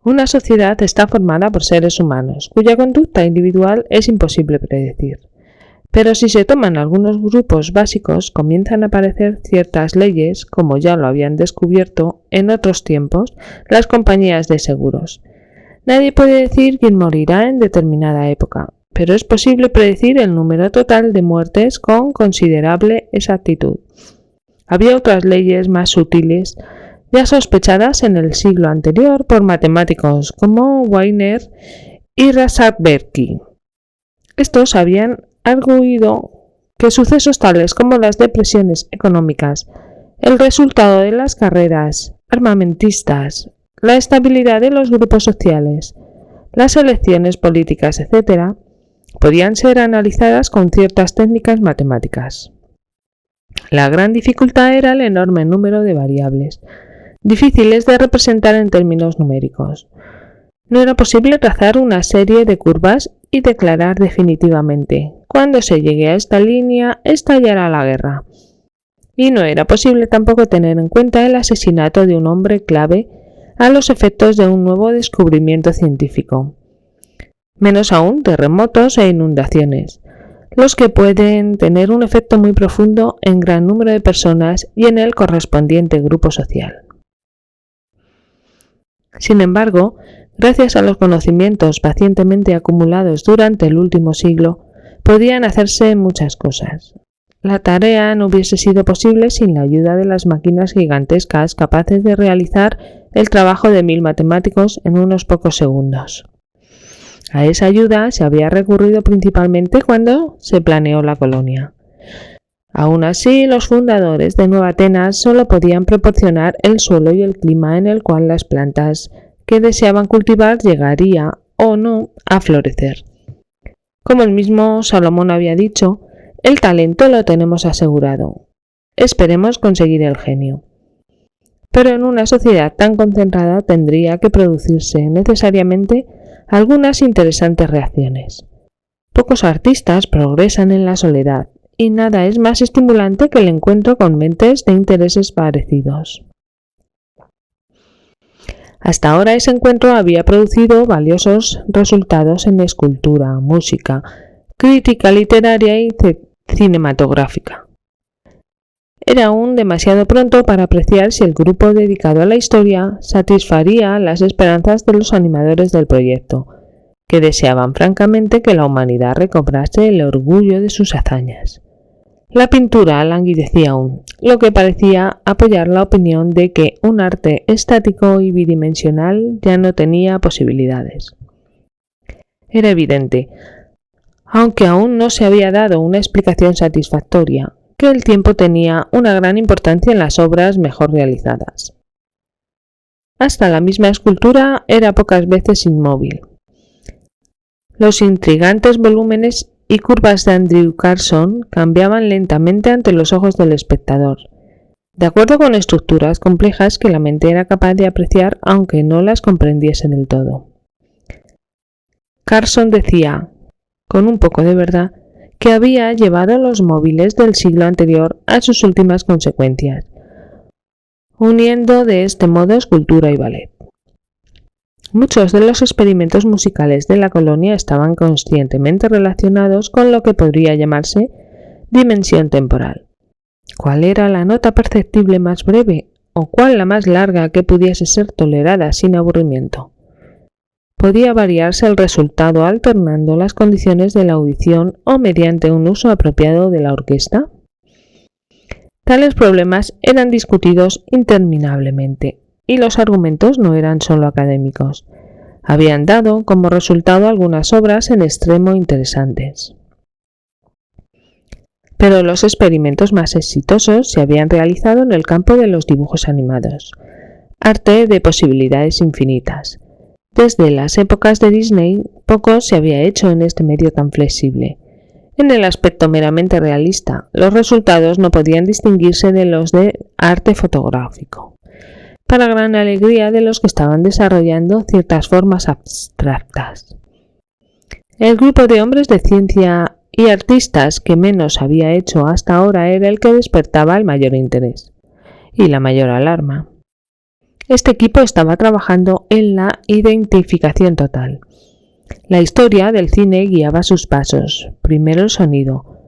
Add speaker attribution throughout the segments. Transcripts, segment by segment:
Speaker 1: Una sociedad está formada por seres humanos, cuya conducta individual es imposible predecir. Pero si se toman algunos grupos básicos, comienzan a aparecer ciertas leyes, como ya lo habían descubierto en otros tiempos las compañías de seguros. Nadie puede decir quién morirá en determinada época, pero es posible predecir el número total de muertes con considerable exactitud. Había otras leyes más sutiles, ya sospechadas en el siglo anterior por matemáticos como Wiener y Rashberg. Estos habían arguido que sucesos tales como las depresiones económicas, el resultado de las carreras armamentistas, la estabilidad de los grupos sociales, las elecciones políticas, etc., podían ser analizadas con ciertas técnicas matemáticas. La gran dificultad era el enorme número de variables, difíciles de representar en términos numéricos. No era posible trazar una serie de curvas y declarar definitivamente: cuando se llegue a esta línea, estallará la guerra. Y no era posible tampoco tener en cuenta el asesinato de un hombre clave a los efectos de un nuevo descubrimiento científico. Menos aún terremotos e inundaciones, los que pueden tener un efecto muy profundo en gran número de personas y en el correspondiente grupo social. Sin embargo, gracias a los conocimientos pacientemente acumulados durante el último siglo, podían hacerse muchas cosas. La tarea no hubiese sido posible sin la ayuda de las máquinas gigantescas capaces de realizar el trabajo de 1000 matemáticos en unos pocos segundos. A esa ayuda se había recurrido principalmente cuando se planeó la colonia. Aún así, los fundadores de Nueva Atenas solo podían proporcionar el suelo y el clima en el cual las plantas que deseaban cultivar llegaría o no a florecer. Como el mismo Salomón había dicho, el talento lo tenemos asegurado. Esperemos conseguir el genio. Pero en una sociedad tan concentrada tendría que producirse necesariamente algunas interesantes reacciones. Pocos artistas progresan en la soledad, y nada es más estimulante que el encuentro con mentes de intereses parecidos. Hasta ahora ese encuentro había producido valiosos resultados en escultura, música, crítica literaria y cinematográfica. Era aún demasiado pronto para apreciar si el grupo dedicado a la historia satisfaría las esperanzas de los animadores del proyecto, que deseaban francamente que la humanidad recobrase el orgullo de sus hazañas. La pintura languidecía aún, lo que parecía apoyar la opinión de que un arte estático y bidimensional ya no tenía posibilidades. Era evidente, aunque aún no se había dado una explicación satisfactoria, que el tiempo tenía una gran importancia en las obras mejor realizadas. Hasta la misma escultura era pocas veces inmóvil. Los intrigantes volúmenes y curvas de Andrew Carson cambiaban lentamente ante los ojos del espectador, de acuerdo con estructuras complejas que la mente era capaz de apreciar aunque no las comprendiese del todo. Carson decía, con un poco de verdad, que había llevado los móviles del siglo anterior a sus últimas consecuencias, uniendo de este modo escultura y ballet. Muchos de los experimentos musicales de la colonia estaban conscientemente relacionados con lo que podría llamarse dimensión temporal. ¿Cuál era la nota perceptible más breve o cuál la más larga que pudiese ser tolerada sin aburrimiento? Podía variarse el resultado alternando las condiciones de la audición o mediante un uso apropiado de la orquesta. Tales problemas eran discutidos interminablemente, y los argumentos no eran solo académicos. Habían dado como resultado algunas obras en extremo interesantes. Pero los experimentos más exitosos se habían realizado en el campo de los dibujos animados, arte de posibilidades infinitas. Desde las épocas de Disney, poco se había hecho en este medio tan flexible. En el aspecto meramente realista, los resultados no podían distinguirse de los de arte fotográfico, para gran alegría de los que estaban desarrollando ciertas formas abstractas. El grupo de hombres de ciencia y artistas que menos había hecho hasta ahora era el que despertaba el mayor interés y la mayor alarma. Este equipo estaba trabajando en la identificación total. La historia del cine guiaba sus pasos, primero el sonido,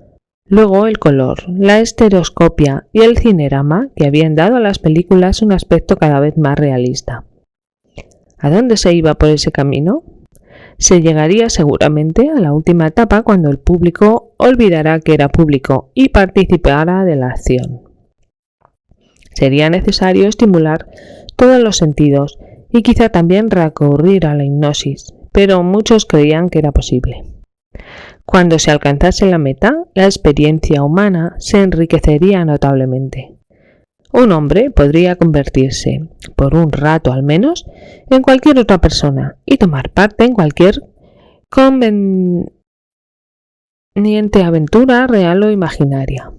Speaker 1: luego el color, la estereoscopia y el cinerama que habían dado a las películas un aspecto cada vez más realista. ¿A dónde se iba por ese camino? Se llegaría seguramente a la última etapa cuando el público olvidará que era público y participara de la acción. Sería necesario estimular todos los sentidos y quizá también recurrir a la hipnosis, pero muchos creían que era posible. Cuando se alcanzase la meta, la experiencia humana se enriquecería notablemente. Un hombre podría convertirse, por un rato al menos, en cualquier otra persona y tomar parte en cualquier conveniente aventura real o imaginaria.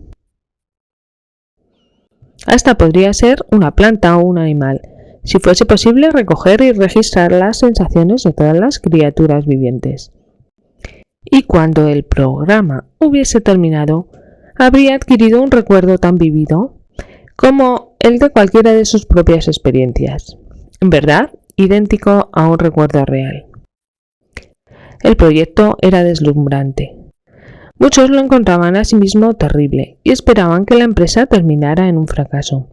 Speaker 1: Hasta podría ser una planta o un animal, si fuese posible recoger y registrar las sensaciones de todas las criaturas vivientes. Y cuando el programa hubiese terminado, habría adquirido un recuerdo tan vivido como el de cualquiera de sus propias experiencias, en verdad idéntico a un recuerdo real. El proyecto era deslumbrante. Muchos lo encontraban asimismo terrible y esperaban que la empresa terminara en un fracaso.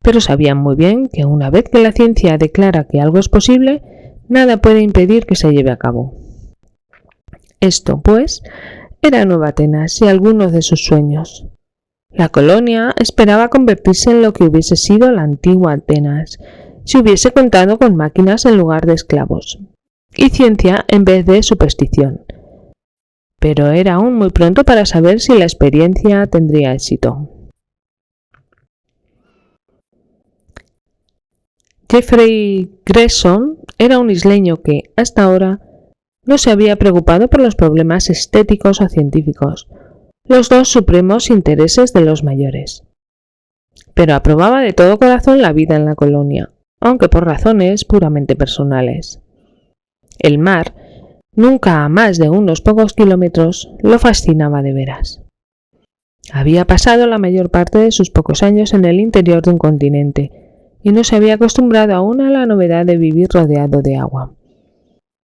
Speaker 1: Pero sabían muy bien que una vez que la ciencia declara que algo es posible, nada puede impedir que se lleve a cabo. Esto, pues, era Nueva Atenas y algunos de sus sueños. La colonia esperaba convertirse en lo que hubiese sido la antigua Atenas, si hubiese contado con máquinas en lugar de esclavos, y ciencia en vez de superstición. Pero era aún muy pronto para saber si la experiencia tendría éxito. Jeffrey Gresham era un isleño que, hasta ahora, no se había preocupado por los problemas estéticos o científicos, los dos supremos intereses de los mayores. Pero aprobaba de todo corazón la vida en la colonia, aunque por razones puramente personales. El mar, nunca a más de unos pocos kilómetros, lo fascinaba de veras. Había pasado la mayor parte de sus pocos años en el interior de un continente y no se había acostumbrado aún a la novedad de vivir rodeado de agua.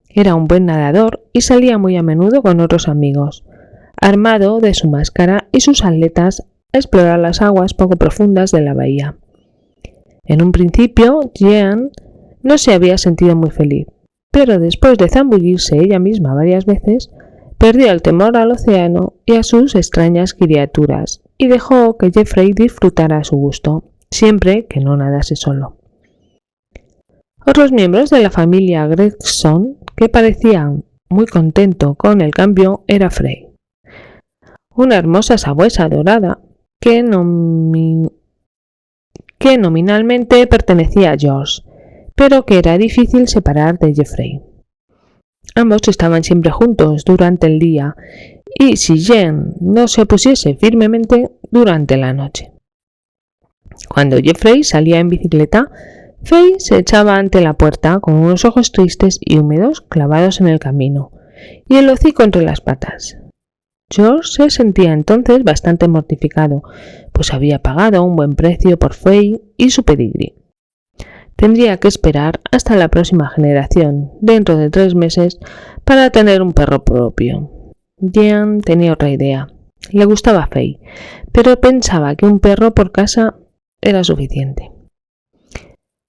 Speaker 1: Era un buen nadador y salía muy a menudo con otros amigos, armado de su máscara y sus aletas, a explorar las aguas poco profundas de la bahía. En un principio, Jean no se había sentido muy feliz, pero después de zambullirse ella misma varias veces, perdió el temor al océano y a sus extrañas criaturas y dejó que Jeffrey disfrutara a su gusto, siempre que no nadase solo. Otros miembros de la familia Gregson, que parecían muy contento con el cambio, era Frey, una hermosa sabuesa dorada que nominalmente pertenecía a George, pero que era difícil separar de Jeffrey. Ambos estaban siempre juntos durante el día y, si Jean no se opusiese firmemente, durante la noche. Cuando Jeffrey salía en bicicleta, Frey se echaba ante la puerta con unos ojos tristes y húmedos clavados en el camino y el hocico entre las patas. George se sentía entonces bastante mortificado, pues había pagado un buen precio por Frey y su pedigrí. Tendría que esperar hasta la próxima generación, dentro de 3 meses, para tener un perro propio. Jean tenía otra idea. Le gustaba Frey, pero pensaba que un perro por casa era suficiente.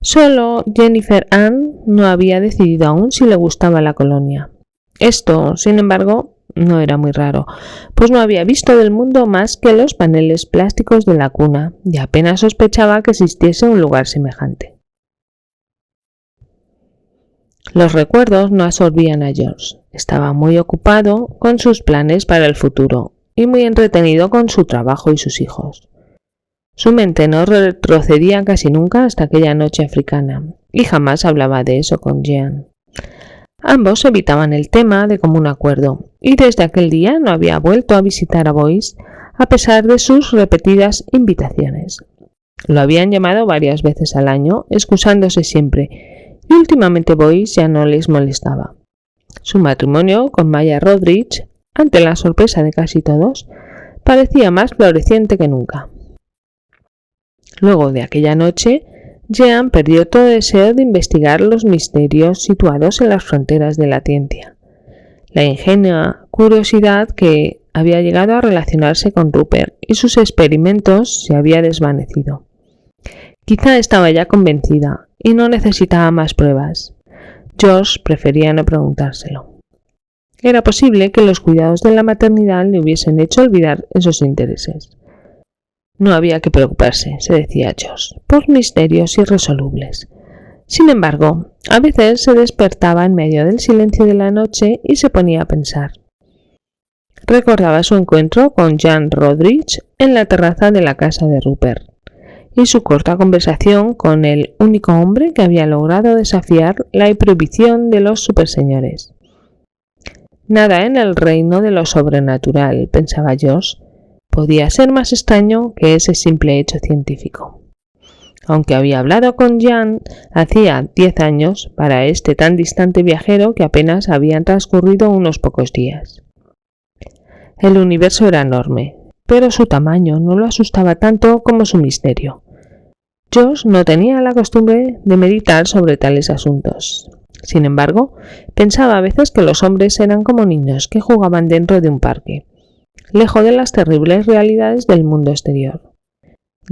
Speaker 1: Solo Jennifer Ann no había decidido aún si le gustaba la colonia. Esto, sin embargo, no era muy raro, pues no había visto del mundo más que los paneles plásticos de la cuna y apenas sospechaba que existiese un lugar semejante. Los recuerdos no absorbían a George. Estaba muy ocupado con sus planes para el futuro y muy entretenido con su trabajo y sus hijos. Su mente no retrocedía casi nunca hasta aquella noche africana y jamás hablaba de eso con Jean. Ambos evitaban el tema de común acuerdo y desde aquel día no había vuelto a visitar a Boyce a pesar de sus repetidas invitaciones. Lo habían llamado varias veces al año, excusándose siempre, y últimamente Boyce ya no les molestaba. Su matrimonio con Maya Rodríguez, ante la sorpresa de casi todos, parecía más floreciente que nunca. Luego de aquella noche, Jean perdió todo deseo de investigar los misterios situados en las fronteras de la ciencia. La ingenua curiosidad que había llegado a relacionarse con Rupert y sus experimentos se había desvanecido. Quizá estaba ya convencida y no necesitaba más pruebas. George prefería no preguntárselo. Era posible que los cuidados de la maternidad le hubiesen hecho olvidar esos intereses. No había que preocuparse, se decía George, por misterios irresolubles. Sin embargo, a veces se despertaba en medio del silencio de la noche y se ponía a pensar. Recordaba su encuentro con Jan Rodrigues en la terraza de la casa de Rupert y su corta conversación con el único hombre que había logrado desafiar la prohibición de los superseñores. Nada en el reino de lo sobrenatural, pensaba George, podía ser más extraño que ese simple hecho científico. Aunque había hablado con Jan hacía 10 años, para este tan distante viajero que apenas habían transcurrido unos pocos días. El universo era enorme, pero su tamaño no lo asustaba tanto como su misterio. George no tenía la costumbre de meditar sobre tales asuntos. Sin embargo, pensaba a veces que los hombres eran como niños que jugaban dentro de un parque, lejos de las terribles realidades del mundo exterior.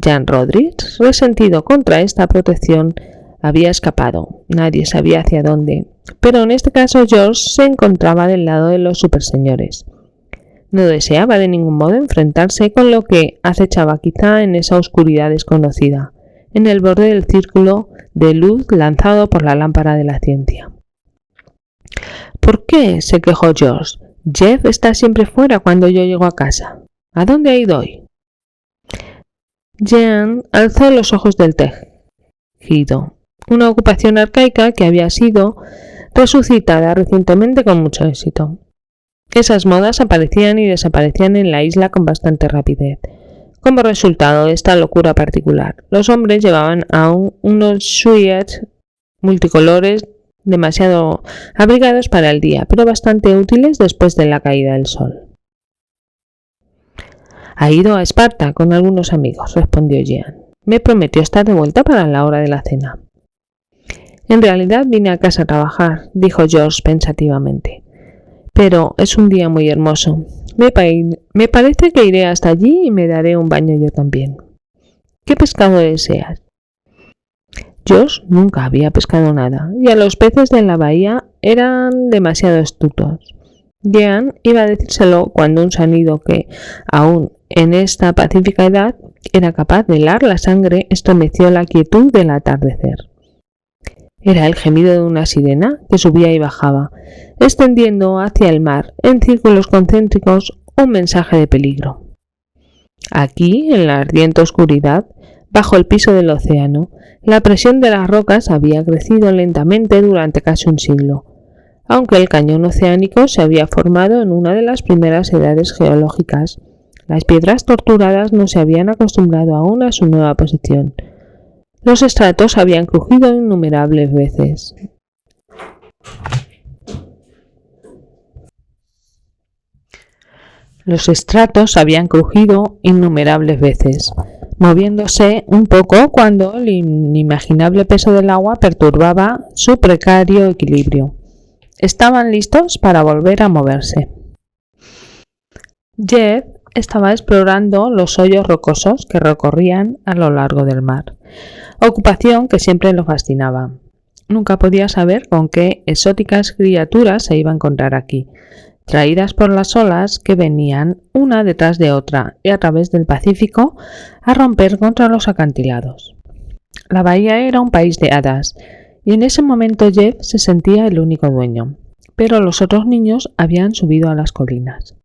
Speaker 1: Jan Rodrigues, resentido contra esta protección, había escapado. Nadie sabía hacia dónde, pero en este caso George se encontraba del lado de los superseñores. No deseaba de ningún modo enfrentarse con lo que acechaba quizá en esa oscuridad desconocida, en el borde del círculo de luz lanzado por la lámpara de la ciencia. ¿Por qué?, se quejó George. Jeff está siempre fuera cuando yo llego a casa. ¿A dónde ha ido hoy? Jean alzó los ojos del tejido, una ocupación arcaica que había sido resucitada recientemente con mucho éxito. Esas modas aparecían y desaparecían en la isla con bastante rapidez. Como resultado de esta locura particular, los hombres llevaban aún unos suits multicolores demasiado abrigados para el día, pero bastante útiles después de la caída del sol. Ha ido a Esparta con algunos amigos, respondió Jean. Me prometió estar de vuelta para la hora de la cena. En realidad vine a casa a trabajar, dijo George pensativamente. Pero es un día muy hermoso. Me parece que iré hasta allí y me daré un baño yo también. ¿Qué pescado deseas? George nunca había pescado nada, y a los peces de la bahía eran demasiado astutos. Jean iba a decírselo cuando un sonido que, aún en esta pacífica edad, era capaz de helar la sangre, estremeció la quietud del atardecer. Era el gemido de una sirena que subía y bajaba, extendiendo hacia el mar, en círculos concéntricos, un mensaje de peligro. Aquí, en la ardiente oscuridad, bajo el piso del océano, la presión de las rocas había crecido lentamente durante casi un siglo, aunque el cañón oceánico se había formado en una de las primeras edades geológicas. Las piedras torturadas no se habían acostumbrado aún a su nueva posición. Los estratos habían crujido innumerables veces. Moviéndose un poco cuando el inimaginable peso del agua perturbaba su precario equilibrio. Estaban listos para volver a moverse. Jeff estaba explorando los hoyos rocosos que recorrían a lo largo del mar, ocupación que siempre lo fascinaba. Nunca podía saber con qué exóticas criaturas se iba a encontrar aquí, traídas por las olas que venían una detrás de otra y a través del Pacífico a romper contra los acantilados. La bahía era un país de hadas, y en ese momento Jeff se sentía el único dueño, pero los otros niños habían subido a las colinas.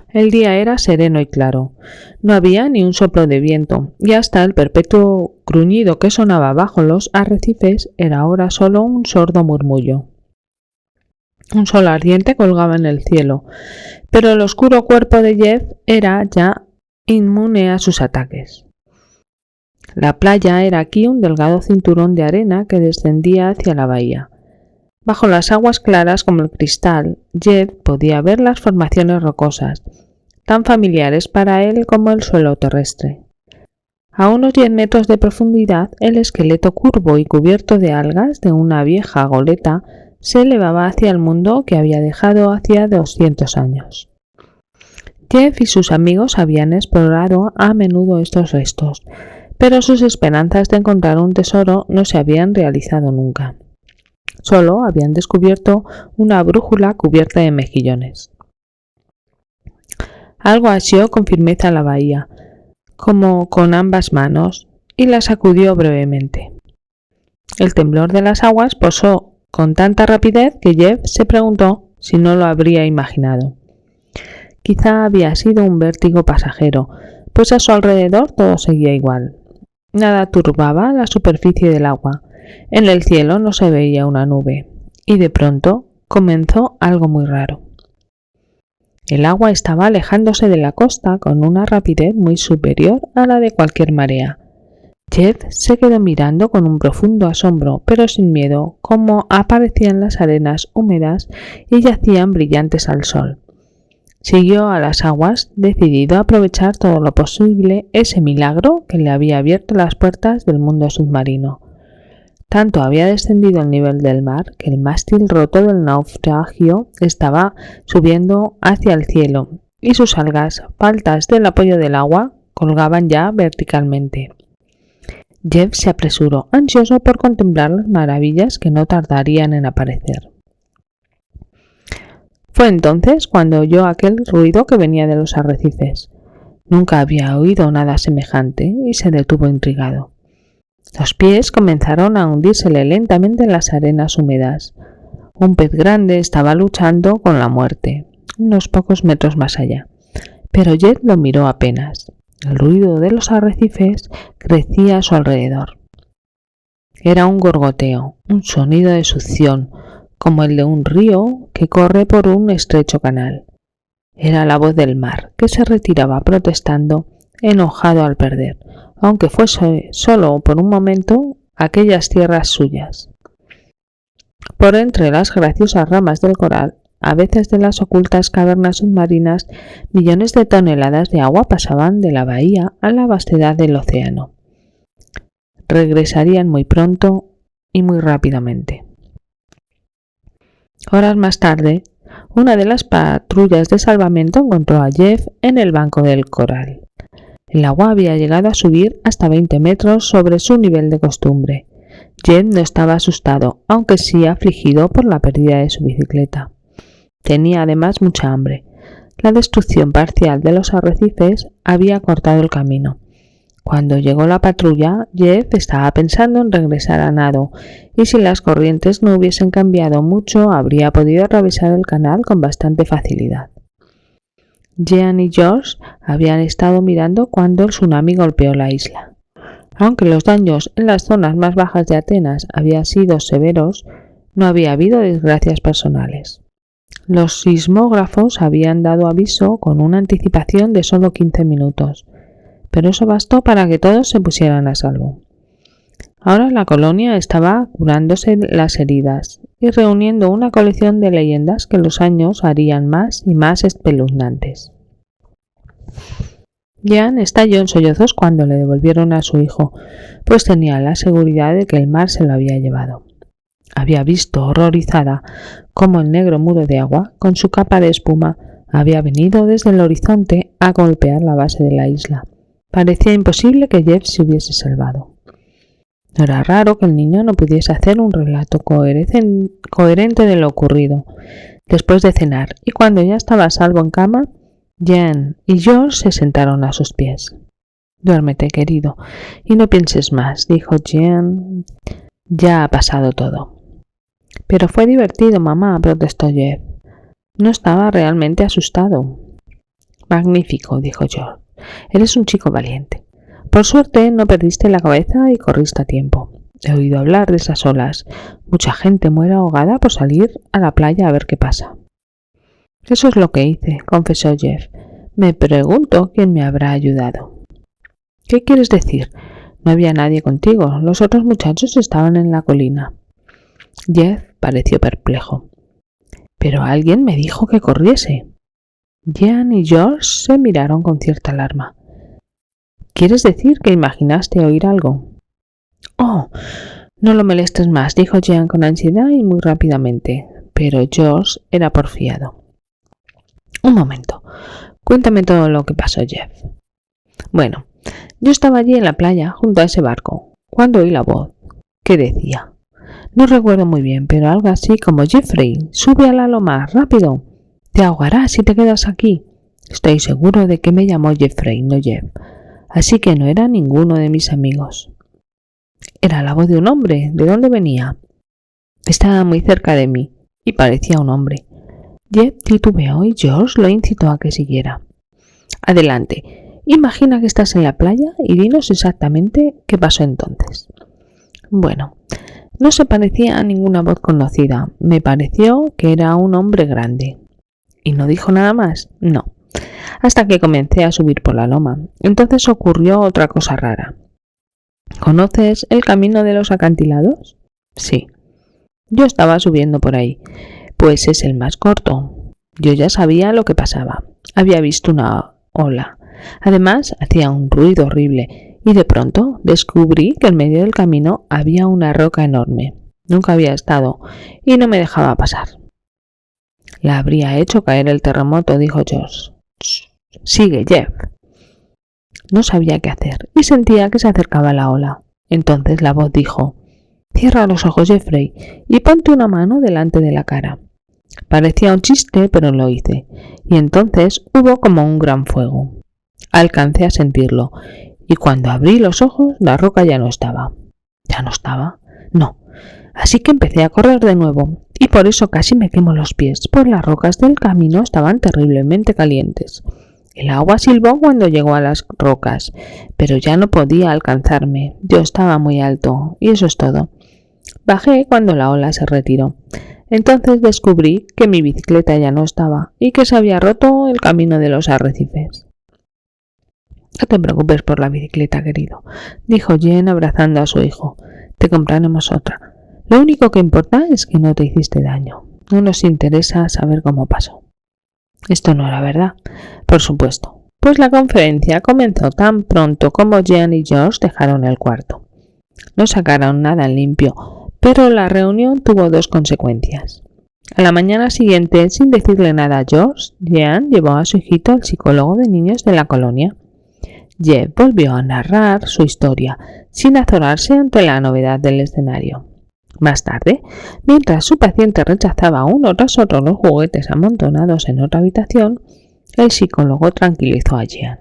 Speaker 1: El día era sereno y claro, no había ni un soplo de viento, y hasta el perpetuo gruñido que sonaba bajo los arrecifes era ahora solo un sordo murmullo. Un sol ardiente colgaba en el cielo, pero el oscuro cuerpo de Jeff era ya inmune a sus ataques. La playa era aquí un delgado cinturón de arena que descendía hacia la bahía. Bajo las aguas claras como el cristal, Jeff podía ver las formaciones rocosas, tan familiares para él como el suelo terrestre. A unos 10 metros de profundidad, el esqueleto curvo y cubierto de algas de una vieja goleta se elevaba hacia el mundo que había dejado hacía 200 años. Jeff y sus amigos habían explorado a menudo estos restos, pero sus esperanzas de encontrar un tesoro no se habían realizado nunca. Solo habían descubierto una brújula cubierta de mejillones. Algo asió con firmeza la bahía, como con ambas manos, y la sacudió brevemente. El temblor de las aguas posó con tanta rapidez que Jeff se preguntó si no lo habría imaginado. Quizá había sido un vértigo pasajero, pues a su alrededor todo seguía igual. Nada turbaba la superficie del agua. En el cielo no se veía una nube, y de pronto comenzó algo muy raro. El agua estaba alejándose de la costa con una rapidez muy superior a la de cualquier marea. Jeff se quedó mirando con un profundo asombro, pero sin miedo, cómo aparecían las arenas húmedas y yacían brillantes al sol. Siguió a las aguas, decidido a aprovechar todo lo posible ese milagro que le había abierto las puertas del mundo submarino. Tanto había descendido el nivel del mar que el mástil roto del naufragio estaba subiendo hacia el cielo y sus algas, faltas del apoyo del agua, colgaban ya verticalmente. Jeff se apresuró, ansioso por contemplar las maravillas que no tardarían en aparecer. Fue entonces cuando oyó aquel ruido que venía de los arrecifes. Nunca había oído nada semejante y se detuvo intrigado. Los pies comenzaron a hundírsele lentamente en las arenas húmedas. Un pez grande estaba luchando con la muerte, unos pocos metros más allá, pero Jeff lo miró apenas. El ruido de los arrecifes crecía a su alrededor. Era un gorgoteo, un sonido de succión, como el de un río que corre por un estrecho canal. Era la voz del mar, que se retiraba protestando, enojado al perder, aunque fuese solo por un momento, aquellas tierras suyas. Por entre las graciosas ramas del coral, a veces de las ocultas cavernas submarinas, millones de toneladas de agua pasaban de la bahía a la vastedad del océano. Regresarían muy pronto y muy rápidamente. Horas más tarde, una de las patrullas de salvamento encontró a Jeff en el banco del coral. El agua había llegado a subir hasta 20 metros sobre su nivel de costumbre. Jeff no estaba asustado, aunque sí afligido por la pérdida de su bicicleta. Tenía además mucha hambre. La destrucción parcial de los arrecifes había cortado el camino. Cuando llegó la patrulla, Jeff estaba pensando en regresar a nado, y si las corrientes no hubiesen cambiado mucho, habría podido atravesar el canal con bastante facilidad. Jean y George habían estado mirando cuando el tsunami golpeó la isla. Aunque los daños en las zonas más bajas de Atenas habían sido severos, no había habido desgracias personales. Los sismógrafos habían dado aviso con una anticipación de solo 15 minutos, pero eso bastó para que todos se pusieran a salvo. Ahora la colonia estaba curándose las heridas y reuniendo una colección de leyendas que los años harían más y más espeluznantes. Jean estalló en sollozos cuando le devolvieron a su hijo, pues tenía la seguridad de que el mar se lo había llevado. Había visto, horrorizada, cómo el negro muro de agua, con su capa de espuma, había venido desde el horizonte a golpear la base de la isla. Parecía imposible que Jeff se hubiese salvado. No era raro que el niño no pudiese hacer un relato coherente de lo ocurrido. Después de cenar, y cuando ya estaba a salvo en cama, Jean y George se sentaron a sus pies. «Duérmete, querido, y no pienses más», dijo Jean. «Ya ha pasado todo». «Pero fue divertido, mamá», protestó Jeff. No estaba realmente asustado. «Magnífico», dijo George. «Eres un chico valiente. Por suerte no perdiste la cabeza y corriste a tiempo. He oído hablar de esas olas. Mucha gente muere ahogada por salir a la playa a ver qué pasa». «Eso es lo que hice», confesó Jeff. «Me pregunto quién me habrá ayudado». «¿Qué quieres decir? No había nadie contigo. Los otros muchachos estaban en la colina». Jeff pareció perplejo. «Pero alguien me dijo que corriese». Jean y George se miraron con cierta alarma. ¿Quieres decir que imaginaste oír algo? Oh, no lo molestes más, dijo Jean con ansiedad y muy rápidamente, pero George era porfiado. Un momento, cuéntame todo lo que pasó, Jeff. Bueno, yo estaba allí en la playa, junto a ese barco, cuando oí la voz. ¿Qué decía? No recuerdo muy bien, pero algo así como: Jeffrey, sube a la loma, rápido. Te ahogarás si te quedas aquí. Estoy seguro de que me llamó Jeffrey, no Jeff. Así que no era ninguno de mis amigos. Era la voz de un hombre. ¿De dónde venía? Estaba muy cerca de mí y parecía un hombre. Jeff titubeó y George lo incitó a que siguiera. Adelante. Imagina que estás en la playa y dinos exactamente qué pasó entonces. Bueno, no se parecía a ninguna voz conocida. Me pareció que era un hombre grande. ¿Y no dijo nada más? No. Hasta que comencé a subir por la loma. Entonces ocurrió otra cosa rara. ¿Conoces el camino de los acantilados? Sí. Yo estaba subiendo por ahí. Pues es el más corto. Yo ya sabía lo que pasaba. Había visto una ola. Además, hacía un ruido horrible. Y de pronto descubrí que en medio del camino había una roca enorme. Nunca había estado y no me dejaba pasar. La habría hecho caer el terremoto, dijo George. Sigue, Jeff. No sabía qué hacer y sentía que se acercaba la ola. Entonces la voz dijo: cierra los ojos, Jeffrey, y ponte una mano delante de la cara. Parecía un chiste, pero lo hice, y entonces hubo como un gran fuego. Alcancé a sentirlo, y cuando abrí los ojos, la roca ya no estaba. ¿Ya no estaba? No. Así que empecé a correr de nuevo, y por eso casi me quemo los pies, pues las rocas del camino estaban terriblemente calientes. El agua silbó cuando llegó a las rocas, pero ya no podía alcanzarme. Yo estaba muy alto, y eso es todo. Bajé cuando la ola se retiró. Entonces descubrí que mi bicicleta ya no estaba y que se había roto el camino de los arrecifes. No te preocupes por la bicicleta, querido, dijo Jen abrazando a su hijo. Te compraremos otra. Lo único que importa es que no te hiciste daño. No nos interesa saber cómo pasó. Esto no era verdad, por supuesto, pues la conferencia comenzó tan pronto como Jen y George dejaron el cuarto. No sacaron nada en limpio, pero la reunión tuvo dos consecuencias. A la mañana siguiente, sin decirle nada a George, Jen llevó a su hijito al psicólogo de niños de la colonia. Jeff volvió a narrar su historia, sin azorarse ante la novedad del escenario. Más tarde, mientras su paciente rechazaba uno tras otro los juguetes amontonados en otra habitación, el psicólogo tranquilizó a Jean.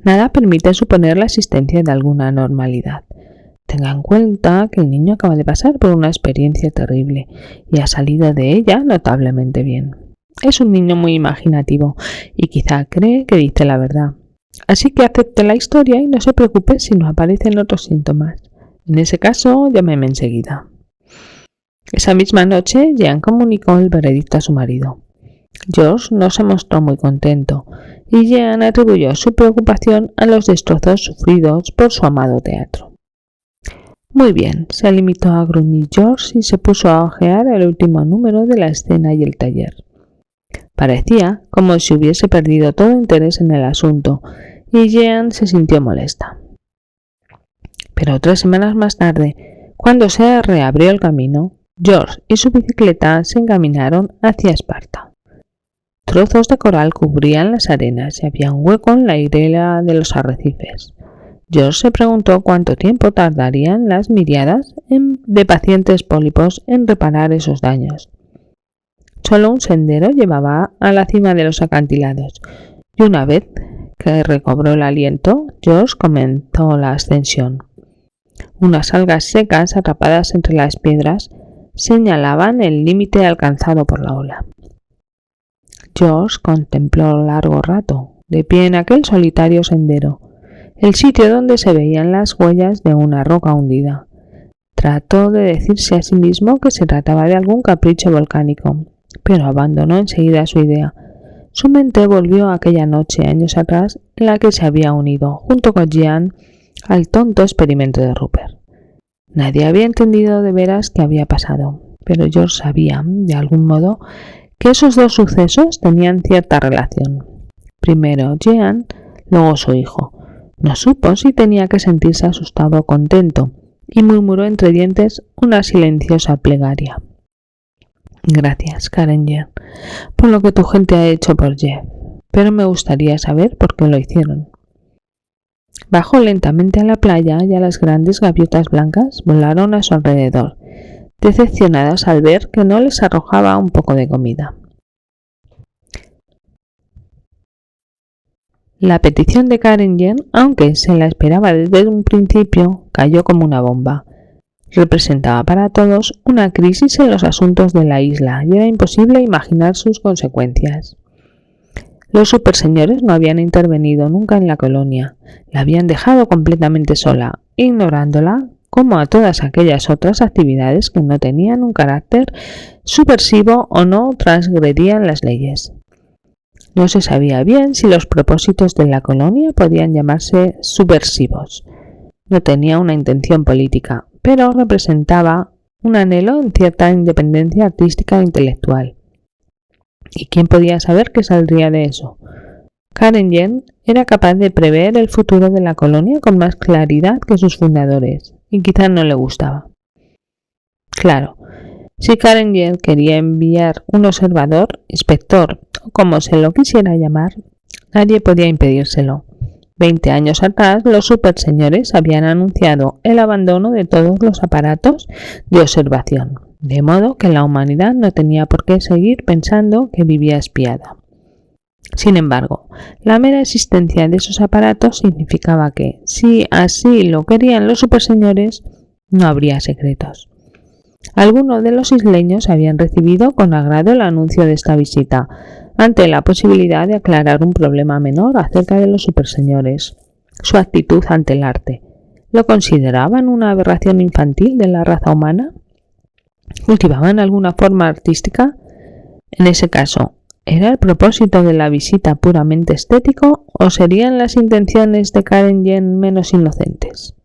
Speaker 1: Nada permite suponer la existencia de alguna anormalidad. Tenga en cuenta que el niño acaba de pasar por una experiencia terrible y ha salido de ella notablemente bien. Es un niño muy imaginativo y quizá cree que dice la verdad. Así que acepte la historia y no se preocupe si no aparecen otros síntomas. En ese caso, llámeme enseguida. Esa misma noche, Jean comunicó el veredicto a su marido. George no se mostró muy contento y Jean atribuyó su preocupación a los destrozos sufridos por su amado teatro. Muy bien, se limitó a gruñir George y se puso a hojear el último número de la escena y el taller. Parecía como si hubiese perdido todo interés en el asunto y Jean se sintió molesta. Pero 3 semanas más tarde, cuando se reabrió el camino, George y su bicicleta se encaminaron hacia Esparta. Trozos de coral cubrían las arenas y había un hueco en la hilera de los arrecifes. George se preguntó cuánto tiempo tardarían las miríadas de pacientes pólipos en reparar esos daños. Solo un sendero llevaba a la cima de los acantilados, y una vez que recobró el aliento, George comenzó la ascensión. Unas algas secas atrapadas entre las piedras señalaban el límite alcanzado por la ola. George contempló largo rato, de pie en aquel solitario sendero, el sitio donde se veían las huellas de una roca hundida. Trató de decirse a sí mismo que se trataba de algún capricho volcánico, pero abandonó enseguida su idea. Su mente volvió a aquella noche años atrás en la que se había unido, junto con Jean, al tonto experimento de Rupert. Nadie había entendido de veras qué había pasado, pero George sabía, de algún modo, que esos dos sucesos tenían cierta relación. Primero, Jean Luego su hijo. No supo si tenía que sentirse asustado o contento, y murmuró entre dientes una silenciosa plegaria. Gracias, Karenger, por lo que tu gente ha hecho por Jeff, pero me gustaría saber por qué lo hicieron. Bajó lentamente a la playa y las grandes gaviotas blancas volaron a su alrededor, decepcionadas al ver que no les arrojaba un poco de comida. La petición de Karenger, aunque se la esperaba desde un principio, cayó como una bomba. Representaba para todos una crisis en los asuntos de la isla y era imposible imaginar sus consecuencias. Los superseñores no habían intervenido nunca en la colonia, la habían dejado completamente sola, ignorándola como a todas aquellas otras actividades que no tenían un carácter subversivo o no transgredían las leyes. No se sabía bien si los propósitos de la colonia podían llamarse subversivos. No tenía una intención política, pero representaba un anhelo en cierta independencia artística e intelectual. ¿Y quién podía saber qué saldría de eso? Karenger era capaz de prever el futuro de la colonia con más claridad que sus fundadores, y quizás no le gustaba. Claro, si Karenger quería enviar un observador, inspector, o como se lo quisiera llamar, nadie podía impedírselo. 20 años atrás, los superseñores habían anunciado el abandono de todos los aparatos de observación, de modo que la humanidad no tenía por qué seguir pensando que vivía espiada. Sin embargo, la mera existencia de esos aparatos significaba que, si así lo querían los superseñores, no habría secretos. Algunos de los isleños habían recibido con agrado el anuncio de esta visita, ante la posibilidad de aclarar un problema menor acerca de los superseñores, su actitud ante el arte. ¿Lo consideraban una aberración infantil de la raza humana? ¿Cultivaban alguna forma artística? En ese caso, ¿era el propósito de la visita puramente estético o serían las intenciones de Karenger menos inocentes?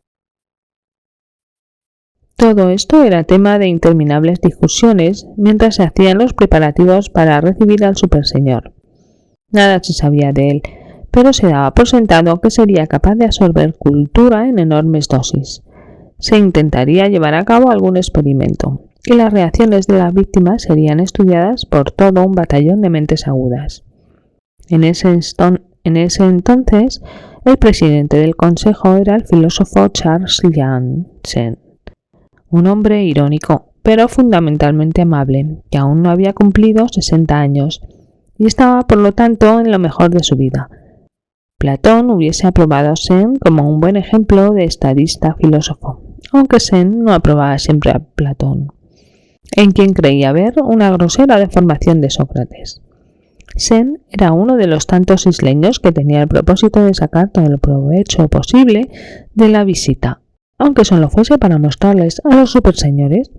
Speaker 1: Todo esto era tema de interminables discusiones mientras se hacían los preparativos para recibir al superseñor. Nada se sabía de él, pero se daba por sentado que sería capaz de absorber cultura en enormes dosis. Se intentaría llevar a cabo algún experimento, y las reacciones de las víctimas serían estudiadas por todo un batallón de mentes agudas. En ese entonces, el presidente del consejo era el filósofo Charles Janssen, un hombre irónico, pero fundamentalmente amable, que aún no había cumplido 60 años y estaba por lo tanto en lo mejor de su vida. Platón hubiese aprobado a Sen como un buen ejemplo de estadista filósofo, aunque Sen no aprobaba siempre a Platón, en quien creía ver una grosera deformación de Sócrates. Sen era uno de los tantos isleños que tenía el propósito de sacar todo el provecho posible de la visita, aunque solo fuese para mostrarles a los superseñores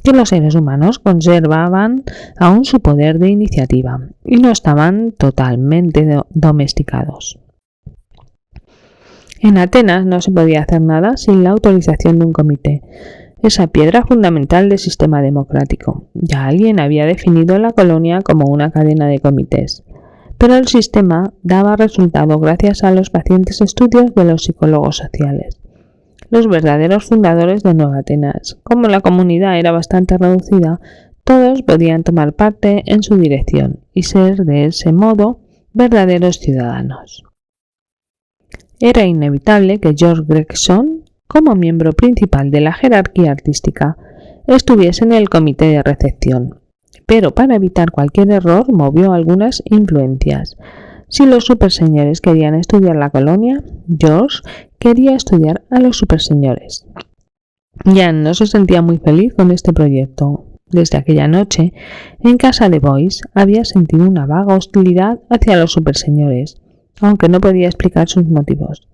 Speaker 1: que los seres humanos conservaban aún su poder de iniciativa y no estaban totalmente domesticados. En Atenas no se podía hacer nada sin la autorización de un comité, esa piedra fundamental del sistema democrático. Ya alguien había definido la colonia como una cadena de comités, pero el sistema daba resultado gracias a los pacientes estudios de los psicólogos sociales. Los verdaderos fundadores de Nueva Atenas, como la comunidad era bastante reducida, todos podían tomar parte en su dirección y ser de ese modo verdaderos ciudadanos. Era inevitable que George Gregson, como miembro principal de la jerarquía artística, estuviese en el comité de recepción, pero para evitar cualquier error movió algunas influencias. Si los superseñores querían estudiar la colonia, George quería estudiar a los superseñores. Jan no se sentía muy feliz con este proyecto. Desde aquella noche, en casa de Boyce, había sentido una vaga hostilidad hacia los superseñores, aunque no podía explicar sus motivos.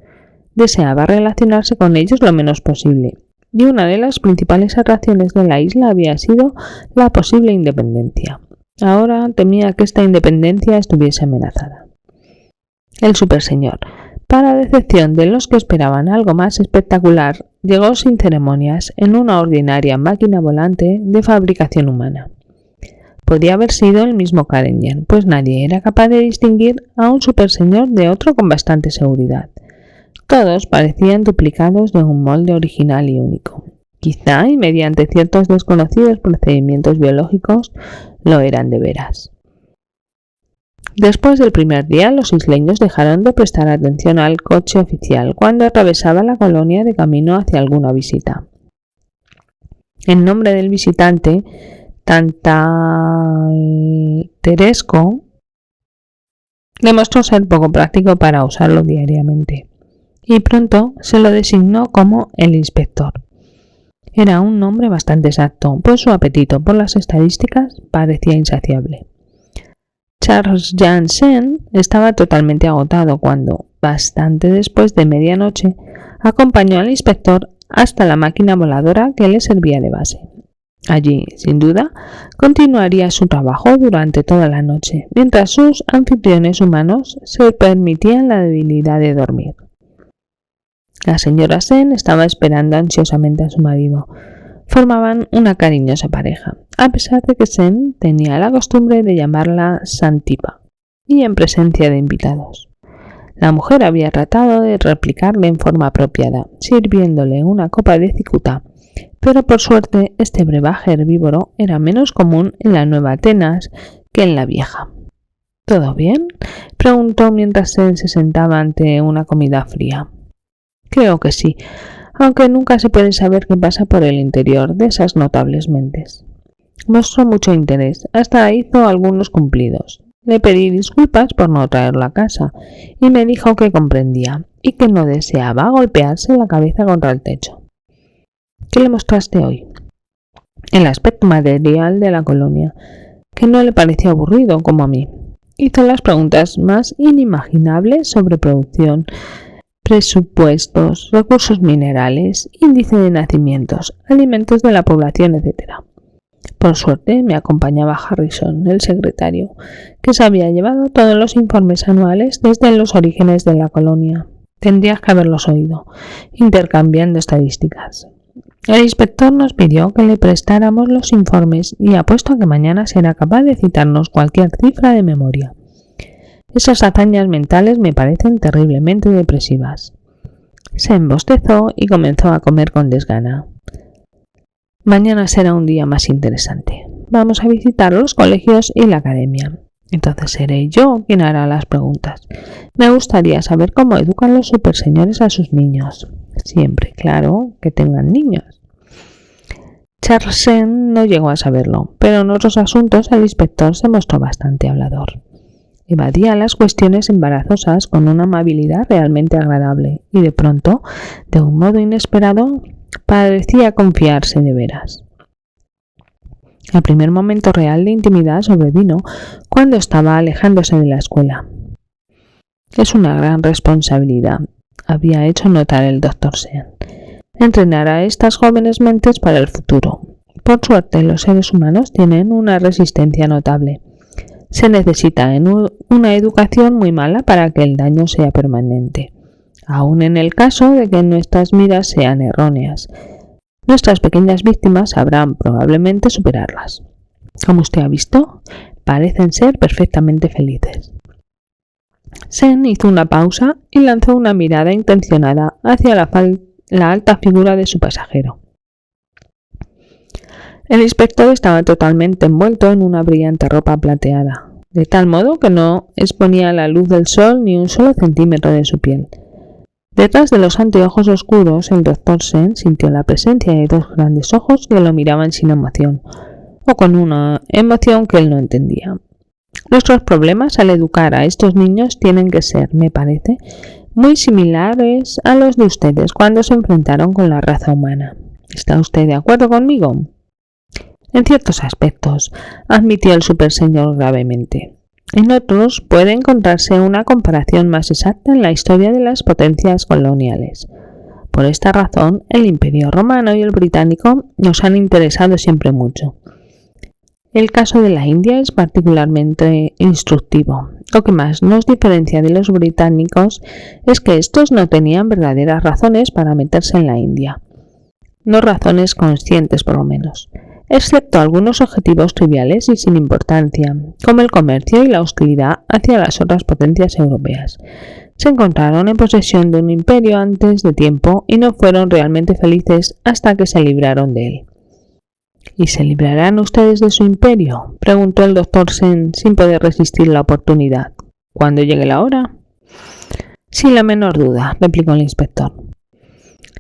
Speaker 1: Deseaba relacionarse con ellos lo menos posible, y una de las principales atracciones de la isla había sido la posible independencia. Ahora temía que esta independencia estuviese amenazada. El superseñor, para decepción de los que esperaban algo más espectacular, llegó sin ceremonias en una ordinaria máquina volante de fabricación humana. Podía haber sido el mismo Karenyan, pues nadie era capaz de distinguir a un superseñor de otro con bastante seguridad. Todos parecían duplicados de un molde original y único. Quizá, y mediante ciertos desconocidos procedimientos biológicos, lo eran de veras. Después del primer día, los isleños dejaron de prestar atención al coche oficial cuando atravesaba la colonia de camino hacia alguna visita. En nombre del visitante, Tantalteresco demostró ser poco práctico para usarlo diariamente, y pronto se lo designó como el inspector. Era un nombre bastante exacto, pues su apetito por las estadísticas parecía insaciable. Charles Janssen estaba totalmente agotado cuando, bastante después de medianoche, acompañó al inspector hasta la máquina voladora que le servía de base. Allí, sin duda, continuaría su trabajo durante toda la noche, mientras sus anfitriones humanos se permitían la debilidad de dormir. La señora Sen estaba esperando ansiosamente a su marido. Formaban una cariñosa pareja, a pesar de que Sen tenía la costumbre de llamarla Santipa, y en presencia de invitados. La mujer había tratado de replicarle en forma apropiada, sirviéndole una copa de cicuta, pero por suerte este brebaje herbívoro era menos común en la Nueva Atenas que en la vieja. ¿Todo bien?, preguntó mientras Sen se sentaba ante una comida fría. Creo que sí, aunque nunca se puede saber qué pasa por el interior de esas notables mentes. Mostró mucho interés, hasta hizo algunos cumplidos. Le pedí disculpas por no traerlo a casa y me dijo que comprendía y que no deseaba golpearse la cabeza contra el techo. ¿Qué le mostraste hoy? El aspecto material de la colonia, que no le pareció aburrido como a mí. Hizo las preguntas más inimaginables sobre producción, presupuestos, recursos minerales, índice de nacimientos, alimentos de la población, etc. Por suerte me acompañaba Harrison, el secretario, que se había llevado todos los informes anuales desde los orígenes de la colonia. Tendrías que haberlos oído, intercambiando estadísticas. El inspector nos pidió que le prestáramos los informes y apuesto a que mañana será capaz de citarnos cualquier cifra de memoria. Esas hazañas mentales me parecen terriblemente depresivas. Se embostezó y comenzó a comer con desgana. Mañana será un día más interesante. Vamos a visitar los colegios y la academia. Entonces seré yo quien hará las preguntas. Me gustaría saber cómo educan los superseñores a sus niños. Siempre, claro, que tengan niños. Charlesen no llegó a saberlo, pero en otros asuntos el inspector se mostró bastante hablador. Evadía las cuestiones embarazosas con una amabilidad realmente agradable y de pronto, de un modo inesperado, parecía confiarse de veras. El primer momento real de intimidad sobrevino cuando estaba alejándose de la escuela. Es una gran responsabilidad, había hecho notar el Dr. Sen. Entrenar a estas jóvenes mentes para el futuro. Por suerte, los seres humanos tienen una resistencia notable. Se necesita una educación muy mala para que el daño sea permanente, aun en el caso de que nuestras miras sean erróneas. Nuestras pequeñas víctimas sabrán probablemente superarlas. Como usted ha visto, parecen ser perfectamente felices. Sen hizo una pausa y lanzó una mirada intencionada hacia la alta figura de su pasajero. El inspector estaba totalmente envuelto en una brillante ropa plateada, de tal modo que no exponía a la luz del sol ni un solo centímetro de su piel. Detrás de los anteojos oscuros, el Dr. Sen sintió la presencia de dos grandes ojos que lo miraban sin emoción, o con una emoción que él no entendía. Nuestros problemas al educar a estos niños tienen que ser, me parece, muy similares a los de ustedes cuando se enfrentaron con la raza humana. ¿Está usted de acuerdo conmigo? En ciertos aspectos, admitió el superseñor gravemente. En otros puede encontrarse una comparación más exacta en la historia de las potencias coloniales. Por esta razón, el Imperio Romano y el Británico nos han interesado siempre mucho. El caso de la India es particularmente instructivo. Lo que más nos diferencia de los británicos es que estos no tenían verdaderas razones para meterse en la India. No razones conscientes, por lo menos. excepto algunos objetivos triviales y sin importancia, como el comercio y la hostilidad hacia las otras potencias europeas. Se encontraron en posesión de un imperio antes de tiempo y no fueron realmente felices hasta que se libraron de él. ¿Y se librarán ustedes de su imperio?, preguntó el doctor Sen sin poder resistir la oportunidad. ¿Cuándo llegue la hora? Sin la menor duda, replicó el inspector.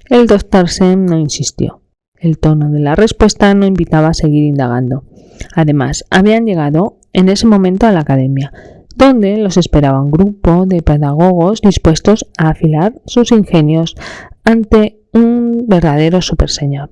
Speaker 1: El doctor Sen no insistió. El tono de la respuesta no invitaba a seguir indagando. Además, habían llegado en ese momento a la academia, donde los esperaba un grupo de pedagogos dispuestos a afilar sus ingenios ante un verdadero superseñor.